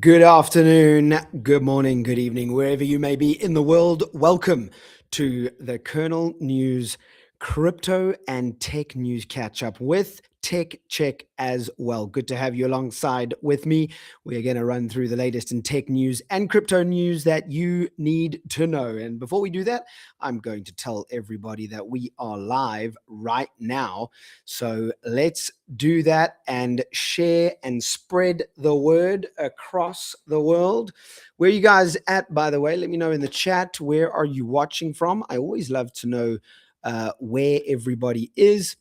Good afternoon, good morning, good evening, wherever you may be in the world. Welcome to the Kernel News Crypto and Tech News Catch Up with Tech Check as well. Good to have you alongside with me. We're going to run through the latest in tech news and crypto news that you need to know. And before we do that, I'm going to tell everybody that we are live right now. So let's do that and share and spread the word across the world. Where are you guys at, by the way? Let me know in the chat. Where are you watching from? I always love to know where everybody is.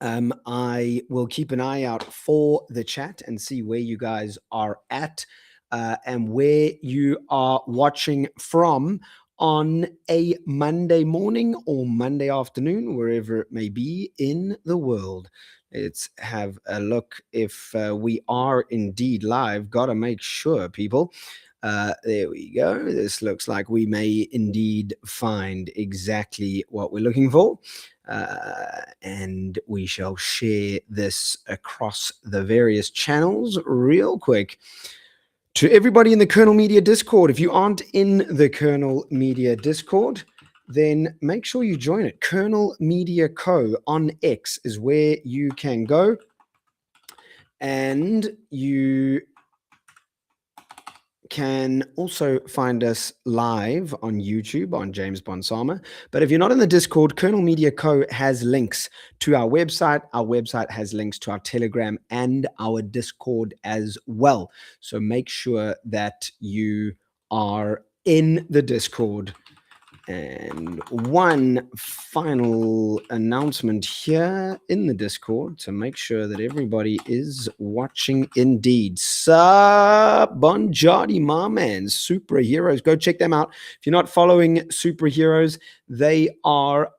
I will keep an eye out for the chat and see where you guys are at and where you are watching from on a Monday morning or Monday afternoon, wherever it may be in the world. Let's have a look if we are indeed live. Gotta make sure, people. There we go. This looks like we may indeed find exactly what we're looking for. And we shall share this across the various channels real quick. To everybody in the Kernel Media Discord, if you aren't in the Kernel Media Discord, then make sure you join it. Kernel Media Co. on X is where you can go. And you can also find us live on YouTube on James Bonsama. But if you're not in the Discord, Kernel Media Co. has links to our website. Our website has links to our Telegram and our Discord as well. So make sure that you are in the Discord. And one final announcement here in the Discord to make sure that everybody is watching indeed. Sup, Bonjardi, my man, Superheroes. Go check them out. If you're not following Superheroes, they are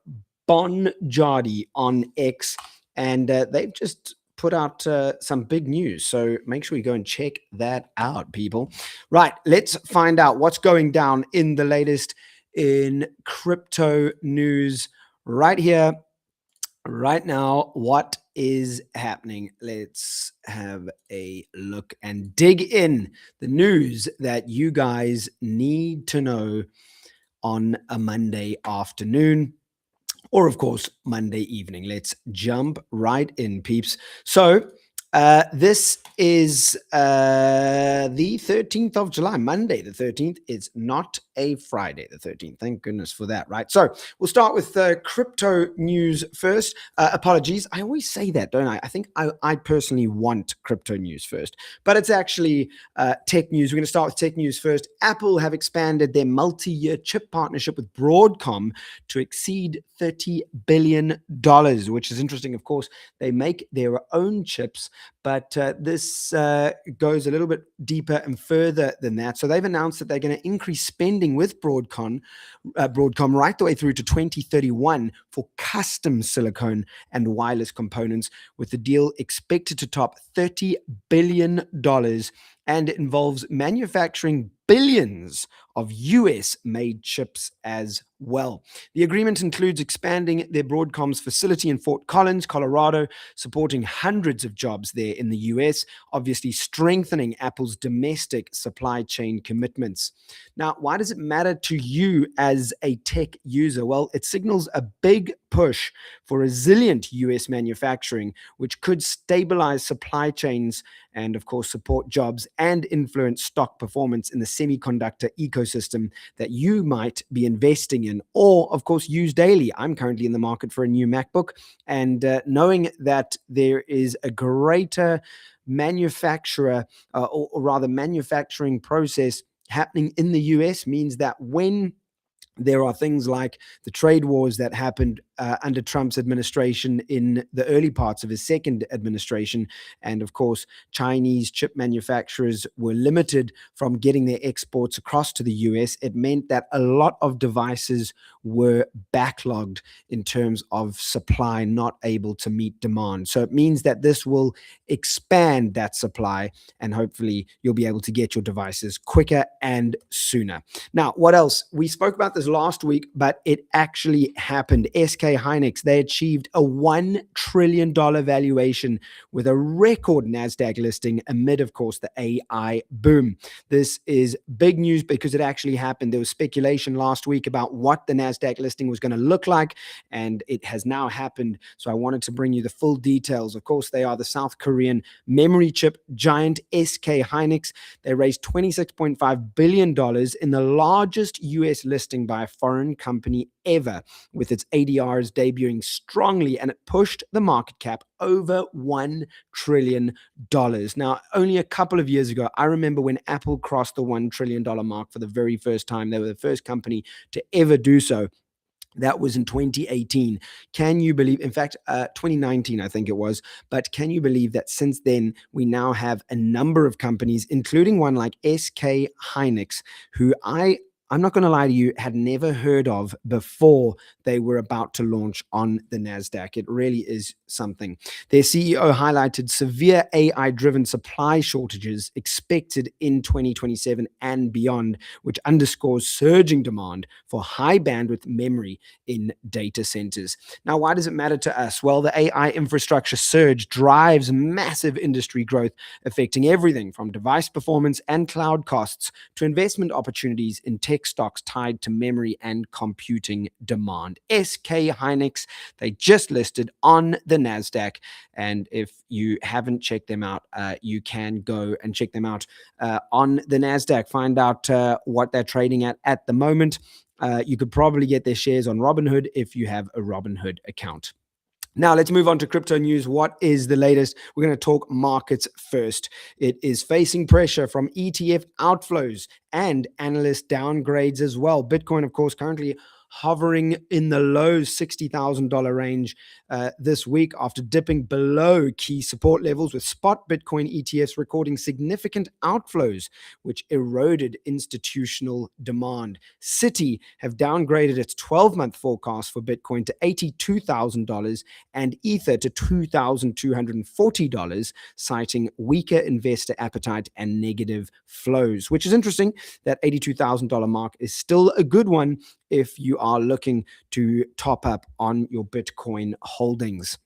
Bonjardi on X, and they've just put out some big news. So make sure you go and check that out, people. Right, let's find out what's going down in the latest in crypto news right here, right now. What is happening? Let's have a look and dig in the news that you guys need to know on a Monday afternoon, or of course Monday evening. Let's jump right in, peeps. So this is the 13th of July, Monday the 13th. It's not a Friday the 13th. Thank goodness for that, right? So we'll start with crypto news first. Apologies. I always say that, don't I? I think I personally want crypto news first, but it's actually tech news. We're going to start with tech news first. Apple have expanded their multi-year chip partnership with Broadcom to exceed $30 billion, which is interesting. Of course, they make their own chips, but this goes a little bit deeper and further than that. So they've announced that they're going to increase spending with Broadcom right the way through to 2031 for custom silicone and wireless components, with the deal expected to top $30 billion, and it involves manufacturing billions of US-made chips as well. The agreement includes expanding their Broadcom's facility in Fort Collins, Colorado, supporting hundreds of jobs there in the US, obviously strengthening Apple's domestic supply chain commitments. Now, why does it matter to you as a tech user? Well, it signals a big push for resilient US manufacturing, which could stabilize supply chains and, of course, support jobs and influence stock performance in the semiconductor ecosystem that you might be investing in or, of course, use daily. I'm currently in the market for a new MacBook, and knowing that there is a greater manufacturer or rather manufacturing process happening in the US means that when there are things like the trade wars that happened under Trump's administration in the early parts of his second administration. And of course, Chinese chip manufacturers were limited from getting their exports across to the US. It meant that a lot of devices were backlogged in terms of supply, not able to meet demand. So it means that this will expand that supply, and hopefully you'll be able to get your devices quicker and sooner. Now, what else? We spoke about this last week, but it actually happened. SK SK Hynix, they achieved a $1 trillion valuation with a record NASDAQ listing amid, of course, the AI boom. This is big news because it actually happened. There was speculation last week about what the NASDAQ listing was going to look like, and it has now happened. So I wanted to bring you the full details. Of course, they are the South Korean memory chip giant SK Hynix. They raised $26.5 billion in the largest US listing by a foreign company ever, with its ADRs debuting strongly, and it pushed the market cap over $1 trillion. Now, only a couple of years ago, I remember when Apple crossed the $1 trillion mark for the very first time. They were the first company to ever do so. That was in 2018. Can you believe, in fact, 2019, I think it was, but can you believe that since then, we now have a number of companies, including one like SK Hynix, who I'm not going to lie to you, had never heard of before they were about to launch on the NASDAQ. It really is something. Their CEO highlighted severe AI-driven supply shortages expected in 2027 and beyond, which underscores surging demand for high bandwidth memory in data centers. Now, why does it matter to us? Well, the AI infrastructure surge drives massive industry growth, affecting everything from device performance and cloud costs to investment opportunities in tech stocks tied to memory and computing demand. SK Hynix, they just listed on the NASDAQ. And if you haven't checked them out, you can go and check them out on the NASDAQ. Find out what they're trading at the moment. You could probably get their shares on Robinhood if you have a Robinhood account. Now, let's move on to crypto news. What is the latest? We're going to talk markets first. It is facing pressure from ETF outflows and analyst downgrades as well. Bitcoin, of course, currently hovering in the low $60,000 range this week after dipping below key support levels, with spot Bitcoin ETFs recording significant outflows, which eroded institutional demand. Citi have downgraded its 12-month forecast for Bitcoin to $82,000 and Ether to $2,240, citing weaker investor appetite and negative flows, which is interesting. That $82,000 mark is still a good one if you are looking to top up on your Bitcoin holdings.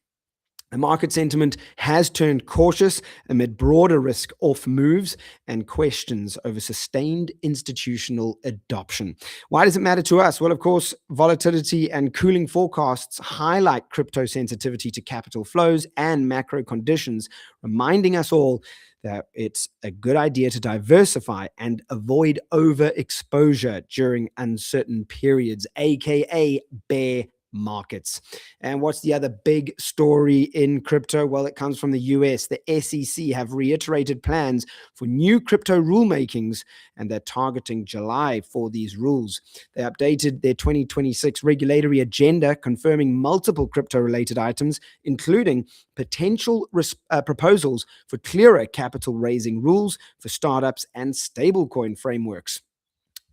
The market sentiment has turned cautious amid broader risk-off moves and questions over sustained institutional adoption. Why does it matter to us? Well, of course, volatility and cooling forecasts highlight crypto sensitivity to capital flows and macro conditions, reminding us all that it's a good idea to diversify and avoid overexposure during uncertain periods, aka bear markets. And what's the other big story in crypto? Well, it comes from the US. The SEC have reiterated plans for new crypto rulemakings, and they're targeting July for these rules. They updated their 2026 regulatory agenda, confirming multiple crypto-related items, including potential proposals for clearer capital raising rules for startups and stablecoin frameworks.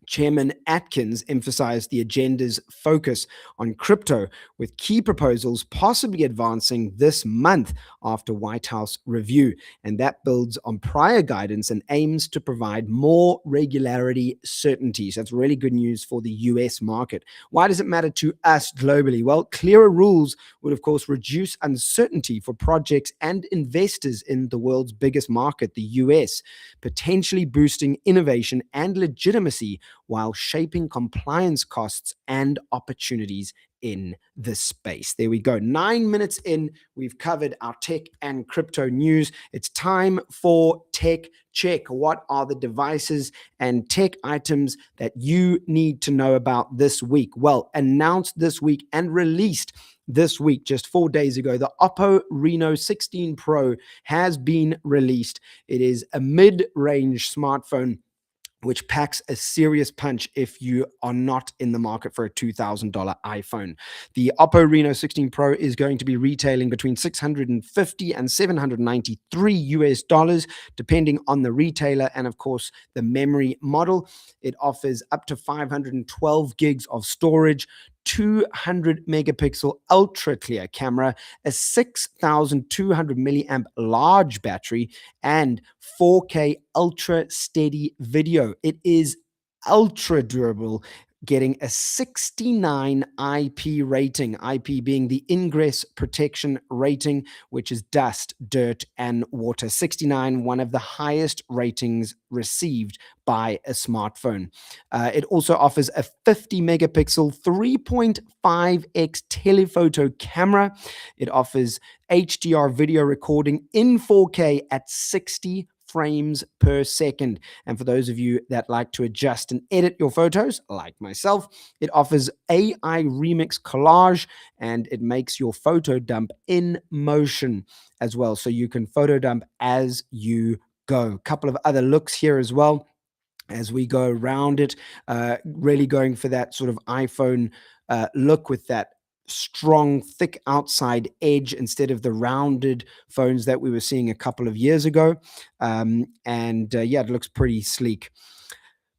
Chairman Atkins emphasized the agenda's focus on crypto, with key proposals possibly advancing this month after White House review. And that builds on prior guidance and aims to provide more regularity certainty. So that's really good news for the US market. Why does it matter to us globally? Well, clearer rules would, of course, reduce uncertainty for projects and investors in the world's biggest market, the US, potentially boosting innovation and legitimacy while shaping compliance costs and opportunities in the space. There we go. 9 minutes in, we've covered our tech and crypto news. It's time for Tech Check. What are the devices and tech items that you need to know about this week? Well, announced this week and released this week, just 4 days ago, the Oppo Reno 16 Pro has been released. It is a mid-range smartphone which packs a serious punch if you are not in the market for a $2,000 iPhone. The Oppo Reno 16 Pro is going to be retailing between $650 and $793, depending on the retailer and, of course, the memory model. It offers up to 512 gigs of storage, 200 megapixel ultra clear camera, a 6,200 milliamp large battery, and 4K ultra steady video. It is ultra durable. getting a 69 IP rating, IP being the ingress protection rating, which is dust, dirt, and water. 69, one of the highest ratings received by a smartphone. It also offers a 50 megapixel 3.5x telephoto camera. It offers HDR video recording in 4K at 60 frames per second. And for those of you that like to adjust and edit your photos, like myself, it offers AI remix collage, and it makes your photo dump in motion as well. So you can photo dump as you go. A couple of other looks here as well as we go around it, really going for that sort of iPhone look with that strong, thick outside edge instead of the rounded phones that we were seeing a couple of years ago. Yeah, it looks pretty sleek.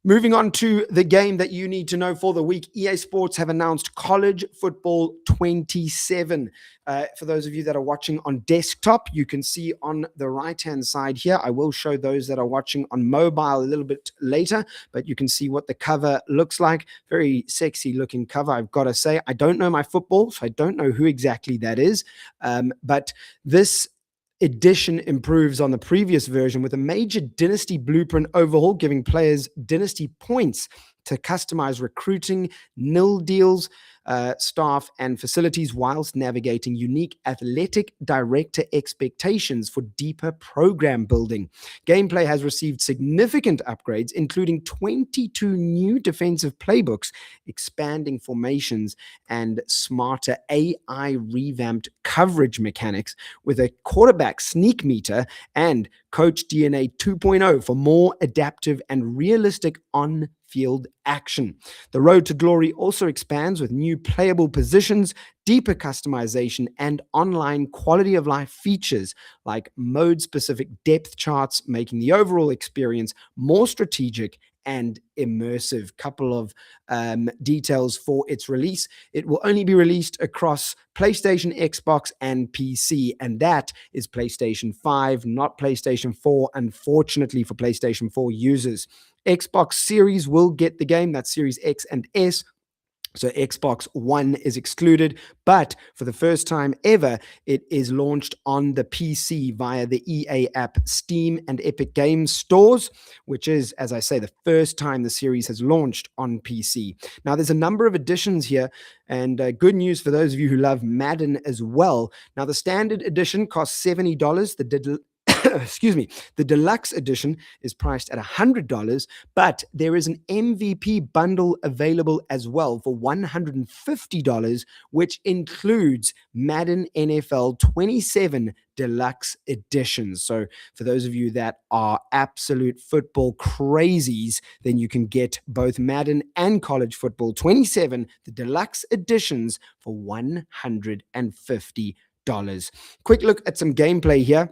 Moving on to the game that you need to know for the week, EA Sports have announced College Football 27. For those of you that are watching on desktop, you can see on the right-hand side here. I will show those that are watching on mobile a little bit later, but you can see what the cover looks like. Very sexy looking cover, I've got to say. I don't know my football, so I don't know who exactly that is, but this edition improves on the previous version with a major dynasty blueprint overhaul, giving players dynasty points to customize recruiting, nil deals, staff, and facilities, whilst navigating unique athletic director expectations for deeper program building. Gameplay has received significant upgrades, including 22 new defensive playbooks, expanding formations, and smarter AI revamped coverage mechanics with a quarterback sneak meter and Coach DNA 2.0 for more adaptive and realistic on-field action. The road to glory also expands with new playable positions, deeper customization, and online quality of life features like mode-specific depth charts, making the overall experience more strategic and immersive. Couple of details for its release. It will only be released across PlayStation, Xbox, and PC, and that is PlayStation 5, not PlayStation 4, unfortunately for PlayStation 4 users. Xbox Series will get the game, that's Series X and S. So Xbox One is excluded, but for the first time ever, it is launched on the PC via the EA app, Steam, and Epic Games stores, which is, as I say, the first time the series has launched on PC. Now, there's a number of additions here, and good news for those of you who love Madden as well. Now, the standard edition costs $70. Excuse me, the deluxe edition is priced at $100, but there is an MVP bundle available as well for $150, which includes Madden NFL 27 deluxe editions. So for those of you that are absolute football crazies, then you can get both Madden and College Football 27, the deluxe editions, for $150. Quick look at some gameplay here.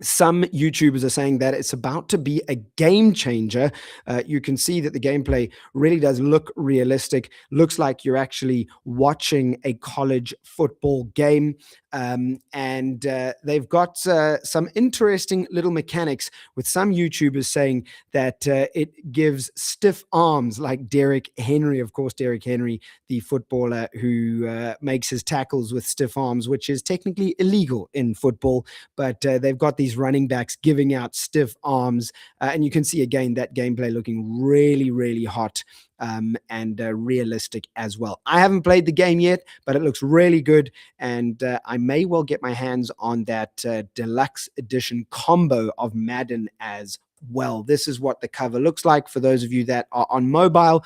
Some YouTubers are saying that it's about to be a game changer. You can see that the gameplay really does look realistic. Looks like you're actually watching a college football game. They've got some interesting little mechanics, with some YouTubers saying that it gives stiff arms like Derrick Henry. Of course, Derrick Henry, the footballer who makes his tackles with stiff arms, which is technically illegal in football, but they've got these running backs giving out stiff arms. And you can see again that gameplay looking really, really hot. And realistic as well. I haven't played the game yet, but it looks really good, and I may well get my hands on that deluxe edition combo of Madden as well. This is what the cover looks like for those of you that are on mobile.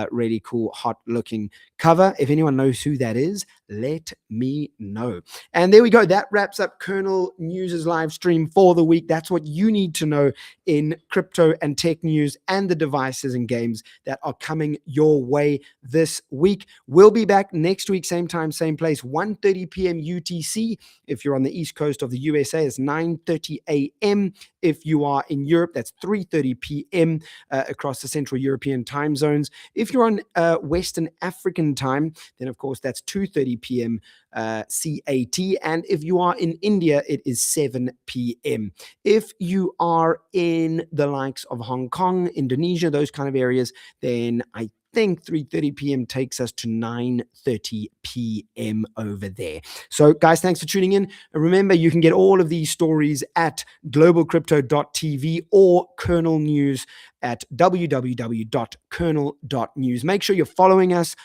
Really cool, hot looking cover. If anyone knows who that is, let me know. And there we go. That wraps up Kernel News' live stream for the week. That's what you need to know in crypto and tech news and the devices and games that are coming your way this week. We'll be back next week, same time, same place, 1:30 p.m. UTC. If you're on the east coast of the USA, it's 9:30 a.m. If you are in Europe, that's 3:30 p.m. Across the Central European time zones. If you're on Western African time, then of course that's 2:30 p.m. CAT. And if you are in India, it is 7 p.m. If you are in the likes of Hong Kong, Indonesia, those kind of areas, then I think 3:30 p.m. takes us to 9:30 p.m. over there. So, guys, thanks for tuning in. And remember, you can get all of these stories at globalcrypto.tv or Kernel News at www.kernel.news. Make sure you're following us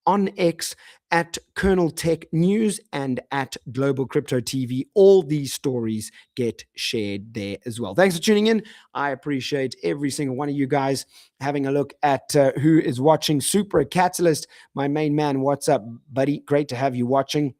on X at Kernel Tech News and at Global Crypto TV. All these stories get shared there as well. Thanks for tuning in. I appreciate every single one of you guys having a look at who is watching. Super Catalyst, my main man. What's up, buddy? Great to have you watching.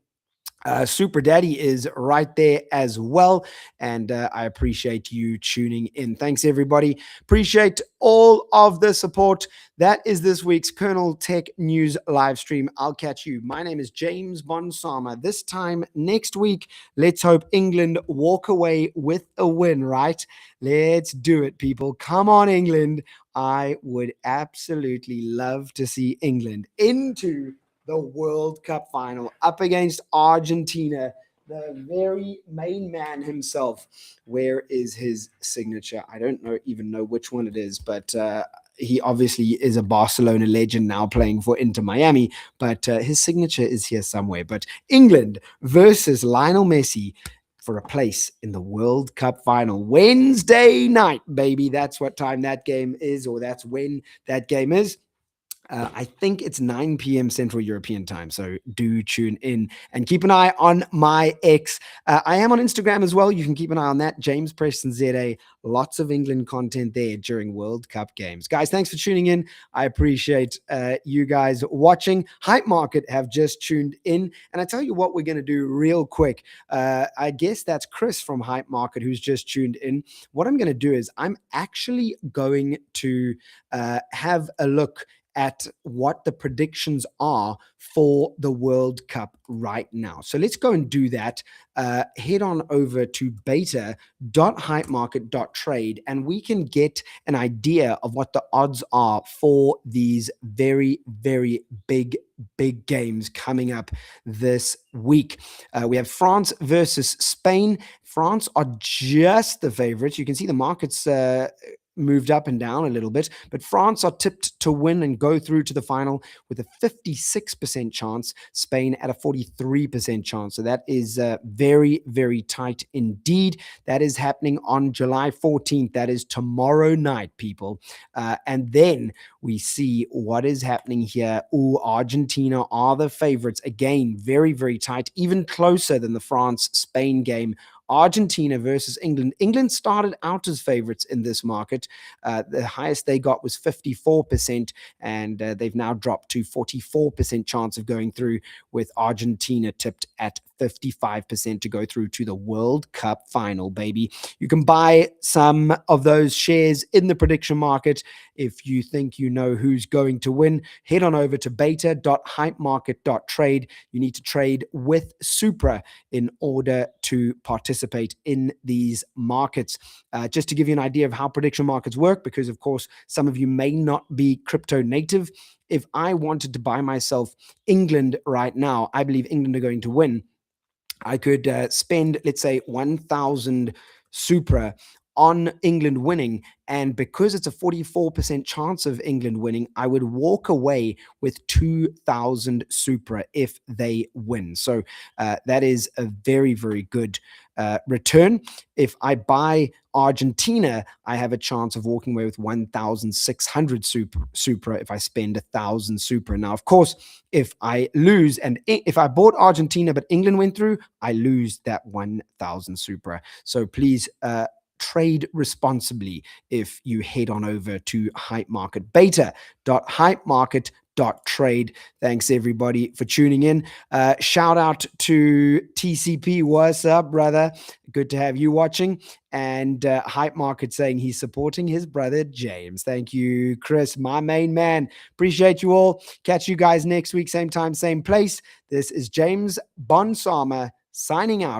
Super Daddy is right there as well. And I appreciate you tuning in. Thanks, everybody. Appreciate all of the support. That is this week's Kernel Tech News live stream. I'll catch you. My name is James Bonsama. This time next week, let's hope England walk away with a win, right? Let's do it, people. Come on, England. I would absolutely love to see England into the World Cup final up against Argentina, the very main man himself. Where is his signature? I don't even know which one it is, but he obviously is a Barcelona legend now playing for Inter Miami, but his signature is here somewhere. But England versus Lionel Messi for a place in the World Cup final. Wednesday night, baby. That's what time that game is, or that's when that game is. I think it's 9 p.m. Central European time. So do tune in and keep an eye on my X. I am on Instagram as well. You can keep an eye on that. James Preston ZA. Lots of England content there during World Cup games. Guys, thanks for tuning in. I appreciate you guys watching. Hype Market have just tuned in. And I tell you what we're going to do real quick. I guess that's Chris from Hype Market who's just tuned in. What I'm going to do is I'm actually going to have a look at what the predictions are for the World Cup right now. So let's go and do that. Head on over to beta.hypemarket.trade and we can get an idea of what the odds are for these very, very big games coming up this week. We have France versus Spain. France are just the favorites. You can see the markets moved up and down a little bit, but France are tipped to win and go through to the final with a 56% chance, Spain at a 43% chance. So that is very, very tight indeed. That is happening on July 14th. That is tomorrow night, people. And then we see what is happening here. Argentina are the favorites. Again, very, very tight, even closer than the France-Spain game. Argentina versus England. England started out as favorites in this market. The highest they got was 54%, and they've now dropped to 44% chance of going through, with Argentina tipped at 55% to go through to the World Cup final, baby. You can buy some of those shares in the prediction market. If you think you know who's going to win, head on over to beta.hypemarket.trade. You need to trade with Supra in order to participate in these markets. Just to give you an idea of how prediction markets work, because of course, some of you may not be crypto native. If I wanted to buy myself England right now, I believe England are going to win. I could spend, let's say, 1,000 Supra on England winning. And because it's a 44% chance of England winning, I would walk away with 2,000 Supra if they win. So that is a very, very good return. If I buy Argentina, I have a chance of walking away with 1,600 Supra if I spend 1,000 Supra. Now, of course, if I lose, and if I bought Argentina but England went through, I lose that 1,000 Supra. So please trade responsibly if you head on over to Hype Market. Beta.hypemarket.trade. Thanks everybody for tuning in. Shout out to TCP. What's up, brother? Good to have you watching. And Hype Market saying he's supporting his brother James. Thank you, Chris, my main man. Appreciate you all. Catch you guys next week, same time, same place. This is James Bonsama signing out.